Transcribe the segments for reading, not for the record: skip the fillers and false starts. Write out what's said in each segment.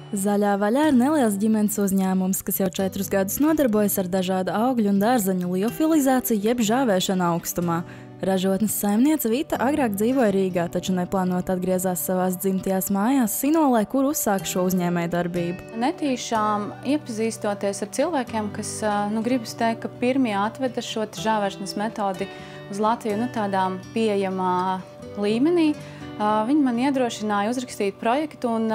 Zaļā vaļā ir neliels ģimenes uzņēmums, kas jau 4 gadus nodarbojas ar dažādu augļu un dārzeņu liofilizāciju jeb žāvēšanu augstumā. Ražotnes saimniece Vita agrāk dzīvoja Rīgā, taču neplānot atgriezās savās dzimtajās mājās Sinolē, kur uzsāka šo uzņēmējdarbību. Netīšām iepazīstoties ar cilvēkiem, kas, gribas teikt, ka pirmie atveda šo žāvēšanas metodi uz Latviju tādā pieejamā līmenī, viņi man iedrošināja uzrakstīt projektu un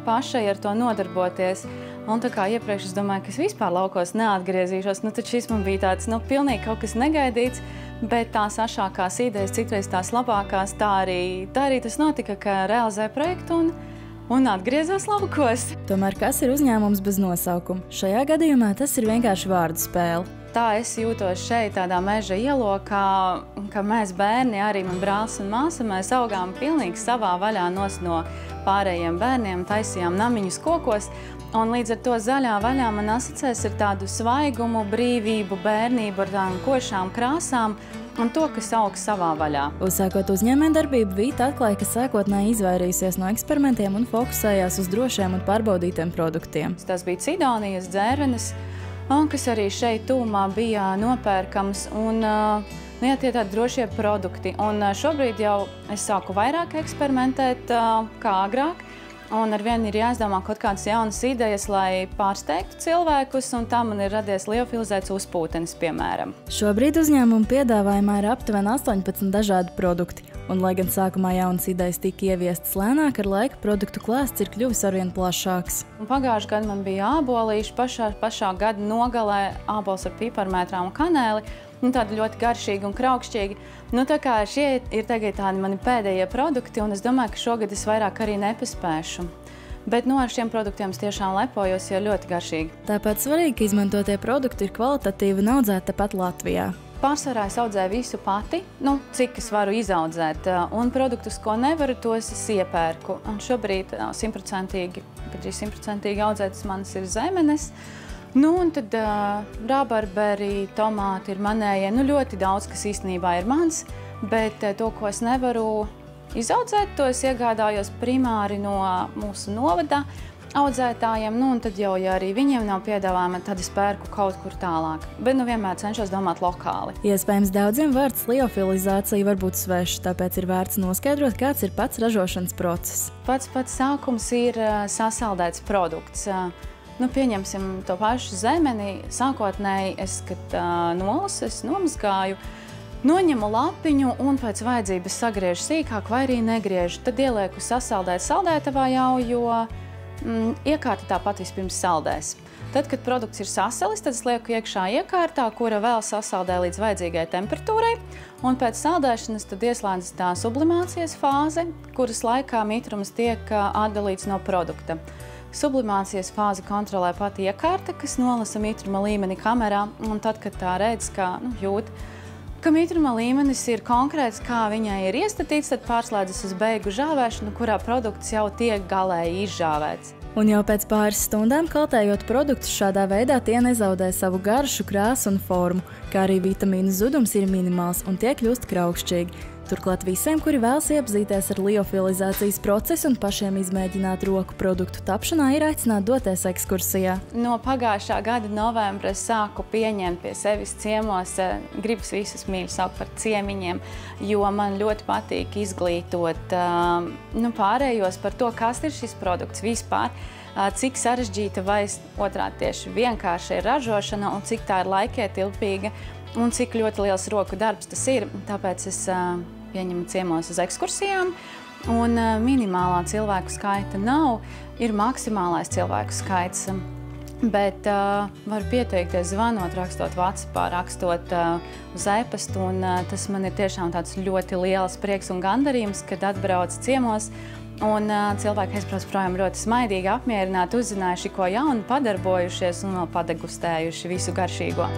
pašai ar to nodarboties. Un tā kā iepriekš es domāju, ka es vispār laukos neatgriezīšos, tad šis man bija tāds, pilnīgi kaut kas negaidīts, bet tās ašākās idejas, citreiz tās labākās, tā arī tas notika, ka realizēju projektu un atgriezos laukos. Tomēr kas ir uzņēmums bez nosaukuma? Šajā gadījumā tas ir vienkārši vārdu spēle. Tā es jūtos šeit, tādā meža ielokā, ka mēs bērni, arī man brālis un māsa, mēs augām pilnīgi savā vaļā no pārējiem bērniem, taisījām namiņus kokos, un līdz ar to zaļā vaļā man asociēs ar tādu svaigumu, brīvību, bērnību, ar tādām košām krāsām un to, kas aug savā vaļā. Uzsākot uzņēmējdarbību, Vita atklāja, ka sākotnēji izvairījusies no eksperimentiem un fokusējās uz drošiem un pārbaudītiem produktiem. Tas bija cidonijas dzērvenes, kas arī šeit tūmā bija nopērkams, un tie tādi drošie produkti. Un šobrīd jau es sāku vairāk eksperimentēt kā agrāk, un arvien ir jāizdomā kaut kādas jaunas idejas, lai pārsteigtu cilvēkus, un tā man ir radies liofilizēts uzpūtenis, piemēram. Šobrīd uzņēmuma piedāvājumā ir aptuveni 18 dažādi produkti, un lai gan sākumā jaunas idejas tika ieviestas lēnāk, ar laiku produktu klāsts ir kļuvis arvien plašāks. Pagājušajā gadā man bija ābolīši, pašā gada nogalē ābols ar piparmētrām un kanēli, tādi ļoti garšīgi un kraukšķīgi. Tā kā šie ir tagad tādi mani pēdējie produkti, un es domāju, ka šogad es vairāk arī nepaspēšu. Bet ar šiem produktiem es tiešām lepojos, jo ļoti garšīgi. Tāpat svarīgi, ka izmantotie produkti ir kvalitatīvi un audzēti tepat Latvijā. Pārsvarā es audzēju visu pati, cik es varu izaudzēt, un produktus, ko nevaru, tos es iepērku. Un šobrīd gandrīz 100% audzētas manas ir zemenes, un tad rābarberi, tomāti ir manējie, ļoti daudz, kas īstenībā ir mans, bet to, ko es nevaru izaudzēt, to es iegādājos primāri no mūsu novada audzētājiem, un tad jau, ja arī viņiem nav piedāvājuma, tad es pērku kaut kur tālāk. Bet vienmēr cenšos domāt lokāli. Iespējams, daudziem vārds liofilizācija var būt svešs, tāpēc ir vērts noskaidrot, kāds ir pats ražošanas process. Pats sākums ir sasaldēts produkts. Pieņemsim to pašu zemeni. Sākotnēji es, kad nolasu, es nomazgāju, noņemu lapiņu un pēc vajadzības sagriežu sīkāk vai arī negriežu. Tad ielieku sasaldēt saldētavā jau, jo iekārta tāpat vispirms saldēs. Tad, kad produkts ir sasalis, tad es lieku iekšā iekārtā, kura vēl sasaldē līdz vajadzīgai temperatūrai, un pēc saldēšanas tad ieslēdzas tā sublimācijas fāze, kuras laikā mitrums tiek atdalīts no produkta. Sublimācijas fāzi kontrolē pati iekārta, kas nolasa mitruma līmeni kamerā, un tad, kad tā redz, jūt, ka mitruma līmenis ir konkrēts, kā viņai ir iestatīts, tad pārslēdzas uz beigu žāvēšanu, kurā produkts jau tiek galēji izžāvēts. Un jau pēc pāris stundām kaltējot produktus šādā veidā tie nezaudē savu garšu, krāsu un formu, kā arī vitamīnu zudums ir minimāls un tie kļūst kraukšķīgi. Turklāt visiem, kuri vēlas iepazīties ar liofilizācijas procesu un pašiem izmēģināt roku produktu tapšanā, ir aicināti doties ekskursijā. No pagājušā gada novembra es sāku pieņemt pie sevis ciemos, gribas visus mīļi saukt par ciemiņiem, jo man ļoti patīk izglītot pārējos par to, kas ir šis produkts vispār, cik sarežģīta vai otrādi tieši vienkārši ir ražošana un cik tā ir laikietilpīga un cik ļoti liels roku darbs tas ir. Tāpēc es pieņemu ciemos uz ekskursijām, un minimālā cilvēku skaita nav, ir maksimālais cilvēku skaits. Bet var pieteikties zvanot, rakstot WhatsAppā, rakstot uz e-pastu, un tas man ir tiešām tāds ļoti liels prieks un gandarījums, kad atbrauc ciemos, un cilvēki aizbrauc projām ļoti smaidīgi, apmierināti, uzzinājuši ko jaunu, padarbojušies un vēl padegustējuši visu garšīgo.